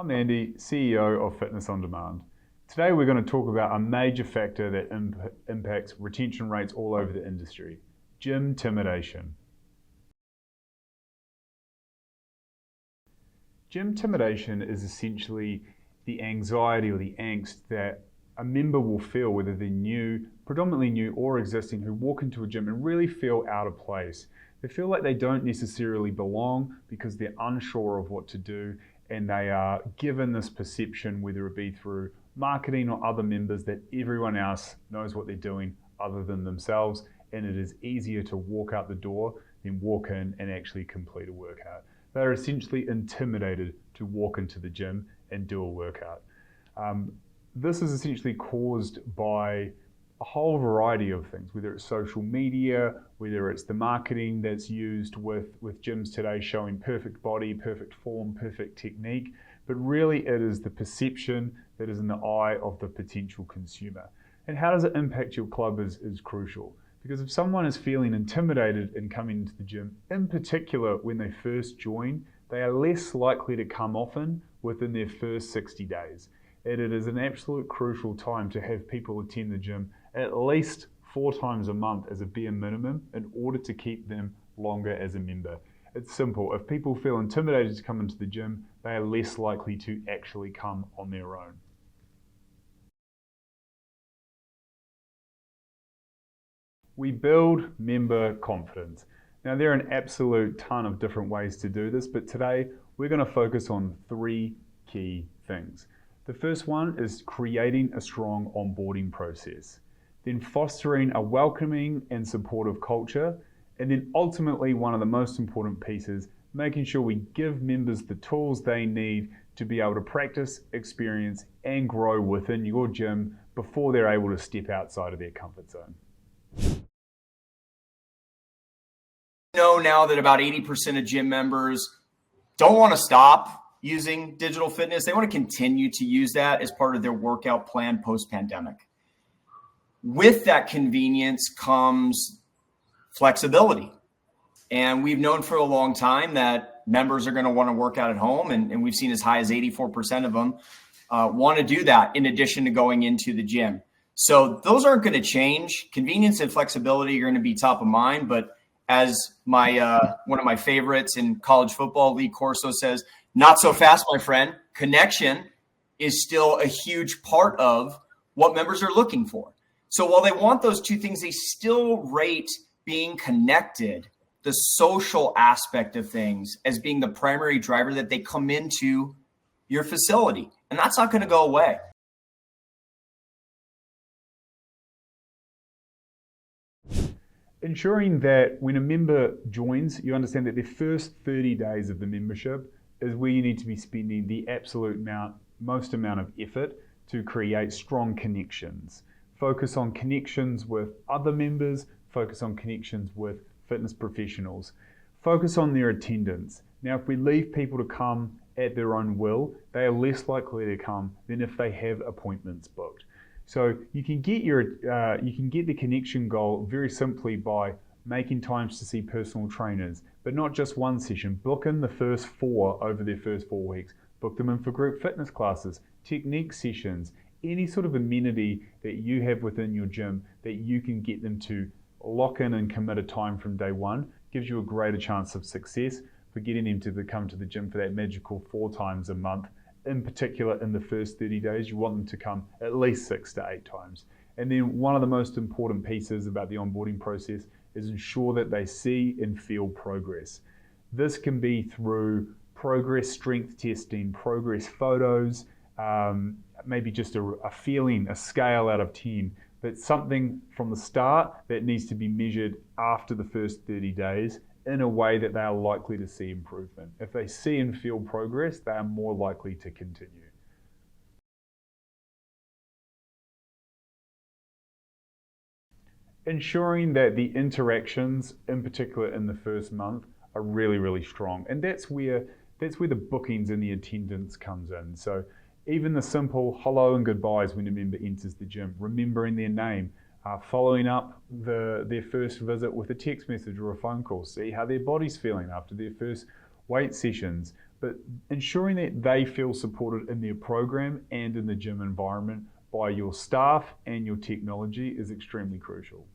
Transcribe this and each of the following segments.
I'm Andy, CEO of Fitness On Demand. Today we're going to talk about a major factor that impacts retention rates all over the industry: gymtimidation. Gymtimidation is essentially the anxiety or the angst that a member will feel, whether they're new, predominantly new or existing, who walk into a gym and really feel out of place. They feel like they don't necessarily belong because they're unsure of what to do, and they are given this perception, whether it be through marketing or other members, that everyone else knows what they're doing other than themselves, and it is easier to walk out the door than walk in and actually complete a workout. They're essentially intimidated to walk into the gym and do a workout. This is essentially caused by a whole variety of things, whether it's social media, whether it's the marketing that's used with gyms today showing perfect body, perfect form, perfect technique, but really it is the perception that is in the eye of the potential consumer. And how does it impact your club is crucial. Because if someone is feeling intimidated in coming into the gym, in particular when they first join, they are less likely to come often within their first 60 days. And it is an absolute crucial time to have people attend the gym at least 4 times a month as a bare minimum in order to keep them longer as a member. It's simple. If people feel intimidated to come into the gym, they are less likely to actually come on their own. We build member confidence. Now, there are an absolute ton of different ways to do this, but today we're going to focus on 3 key things. The first one is creating a strong onboarding process, then fostering a welcoming and supportive culture, and then ultimately one of the most important pieces, making sure we give members the tools they need to be able to practice, experience, and grow within your gym before they're able to step outside of their comfort zone. Know now that about 80% of gym members don't want to stop using digital fitness. They want to continue to use that as part of their workout plan post-pandemic. With that convenience comes flexibility. And we've known for a long time that members are going to want to work out at home. And we've seen as high as 84% of them want to do that in addition to going into the gym. So those aren't going to change. Convenience and flexibility are going to be top of mind. But as my one of my favorites in college football, Lee Corso says, not so fast, my friend. Connection is still a huge part of what members are looking for. So while they want those 2 things, they still rate being connected, the social aspect of things, as being the primary driver that they come into your facility. And that's not going to go away. Ensuring that when a member joins, you understand that their first 30 days of the membership is where you need to be spending the most amount of effort to create strong connections. Focus on connections with other members, focus on connections with fitness professionals, focus on their attendance. Now, if we leave people to come at their own will, they are less likely to come than if they have appointments booked. So you can get the connection goal very simply by making times to see personal trainers, but not just one session. Book in the first 4 over their first 4 weeks. Book them in for group fitness classes, technique sessions, any sort of amenity that you have within your gym that you can get them to lock in and commit a time from day one gives you a greater chance of success for getting them to come to the gym for that magical 4 times a month. In particular, in the first 30 days, you want them to come at least 6 to 8 times. And then one of the most important pieces about the onboarding process is ensure that they see and feel progress. This can be through progress strength testing, progress photos, maybe just a feeling, a scale out of 10, but something from the start that needs to be measured after the first 30 days in a way that they are likely to see improvement. If they see and feel progress, they are more likely to continue. Ensuring that the interactions, in particular in the first month, are really, really strong. And that's where the bookings and the attendance comes in. So even the simple hello and goodbyes when a member enters the gym, remembering their name, following up their first visit with a text message or a phone call, see how their body's feeling after their first weight sessions, but ensuring that they feel supported in their program and in the gym environment by your staff and your technology is extremely crucial.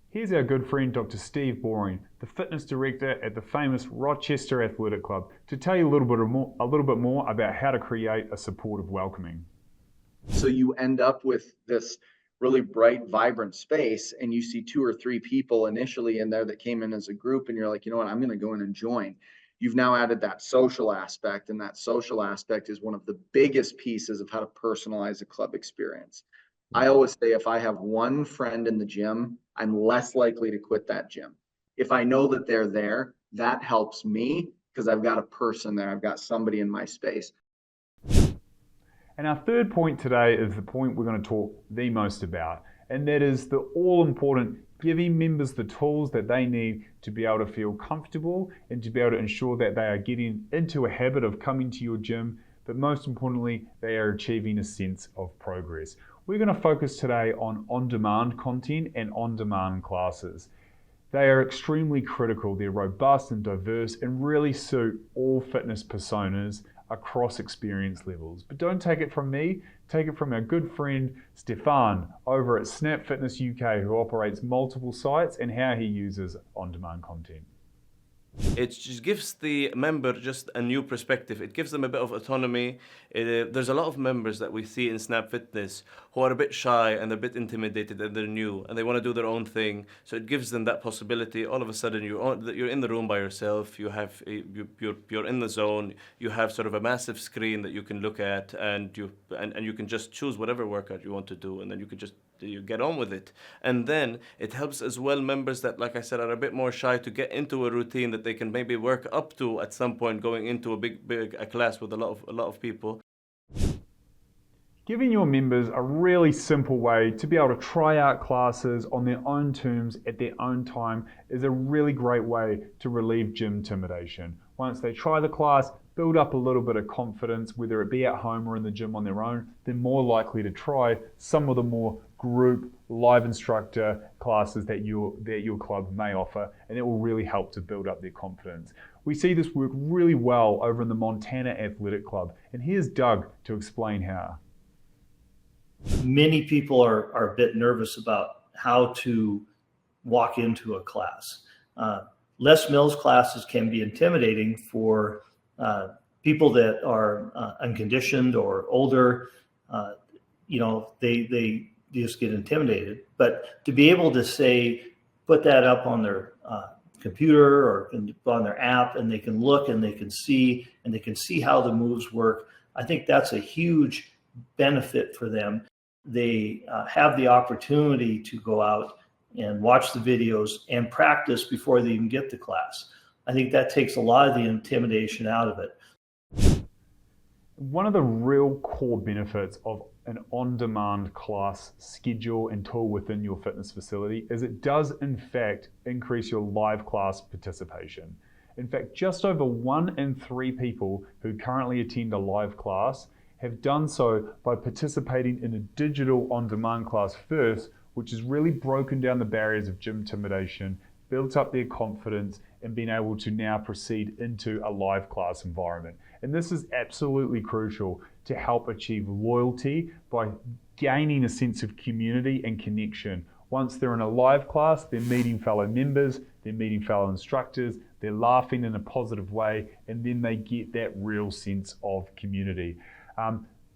Here's our good friend Dr. Steve Boring, the fitness director at the famous Rochester Athletic Club, to tell you a little bit more about how to create a supportive welcoming. So you end up with this really bright, vibrant space, and you see 2 or 3 people initially in there that came in as a group, and you're like, you know what, I'm going to go in and join. You've now added that social aspect, and that social aspect is one of the biggest pieces of how to personalize a club experience. I always say if I have one friend in the gym, I'm less likely to quit that gym. If I know that they're there, that helps me because I've got a person there. I've got somebody in my space. And our third point today is the point we're going to talk the most about, and that is the all-important giving members the tools that they need to be able to feel comfortable and to be able to ensure that they are getting into a habit of coming to your gym, but most importantly, they are achieving a sense of progress. We're going to focus today on on-demand content and on-demand classes. They are extremely critical. They're robust and diverse and really suit all fitness personas across experience levels. But don't take it from me, take it from our good friend Stefan over at Snap Fitness UK, who operates multiple sites, and how he uses on-demand content. It just gives the member just a new perspective. It gives them a bit of autonomy. There's a lot of members that we see in Snap Fitness who are a bit shy and a bit intimidated and they're new and they want to do their own thing. So it gives them that possibility. All of a sudden you're in the room by yourself. You're in the zone. You have sort of a massive screen that you can look at, and you can just choose whatever workout you want to do, and then you get on with it. And then it helps as well members that, like I said, are a bit more shy to get into a routine that they can maybe work up to at some point, going into a class with a lot of people. Giving your members a really simple way to be able to try out classes on their own terms at their own time is a really great way to relieve gymtimidation. Once they try the class, build up a little bit of confidence, whether it be at home or in the gym on their own, they're more likely to try some of the more group live instructor classes that your club may offer, and it will really help to build up their confidence. We see this work really well over in the Montana Athletic Club, and here's Doug to explain how. Many people are a bit nervous about how to walk into a class. Les Mills classes can be intimidating for people that are unconditioned or older. They just get intimidated. But to be able to say, put that up on their computer or on their app, and they can look and they can see how the moves work, I think that's a huge benefit for them. They have the opportunity to go out and watch the videos and practice before they even get to class. I think that takes a lot of the intimidation out of it. One of the real core benefits of an on-demand class schedule and tool within your fitness facility is it does in fact increase your live class participation. In fact, just over 1 in 3 people who currently attend a live class have done so by participating in a digital on-demand class first, which has really broken down the barriers of gymtimidation, built up their confidence, and been able to now proceed into a live class environment. And this is absolutely crucial to help achieve loyalty by gaining a sense of community and connection. Once they're in a live class, they're meeting fellow members, they're meeting fellow instructors, they're laughing in a positive way, and then they get that real sense of community.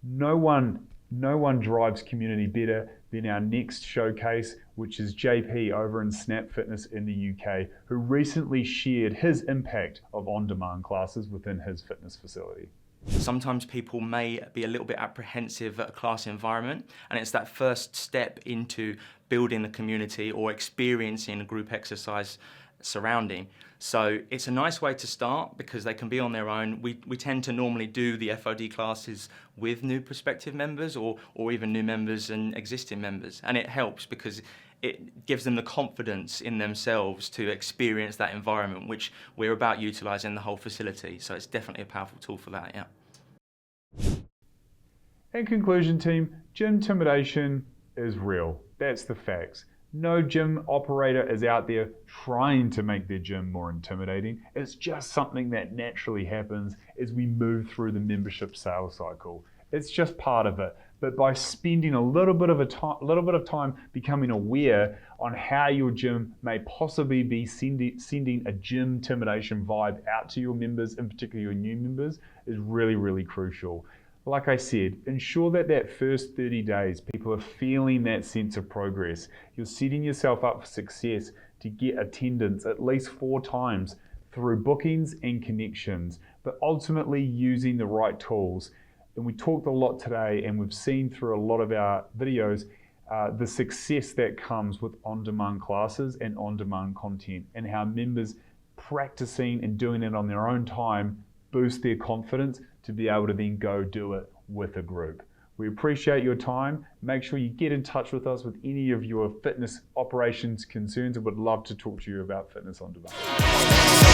No one drives community better than our next showcase, which is JP over in Snap Fitness in the UK, who recently shared his impact of on-demand classes within his fitness facility. Sometimes people may be a little bit apprehensive at a class environment, and it's that first step into building a community or experiencing a group exercise surrounding. So it's a nice way to start because they can be on their own. We tend to normally do the FOD classes with new prospective members or even new members and existing members, and it helps because it gives them the confidence in themselves to experience that environment, which we're about utilising the whole facility. So it's definitely a powerful tool for that, yeah. In conclusion, team, gymtimidation is real. That's the facts. No gym operator is out there trying to make their gym more intimidating. It's just something that naturally happens as we move through the membership sales cycle. It's just part of it. But by spending a little bit of time becoming aware on how your gym may possibly be sending a gym-timidation vibe out to your members, in particular your new members, is really, really crucial. Like I said, ensure that first 30 days, people are feeling that sense of progress. You're setting yourself up for success to get attendance at least 4 times through bookings and connections, but ultimately using the right tools. And we talked a lot today, and we've seen through a lot of our videos, the success that comes with on-demand classes and on-demand content, and how members practicing and doing it on their own time boost their confidence to be able to then go do it with a group. We appreciate your time. Make sure you get in touch with us with any of your fitness operations concerns, and would love to talk to you about fitness on demand.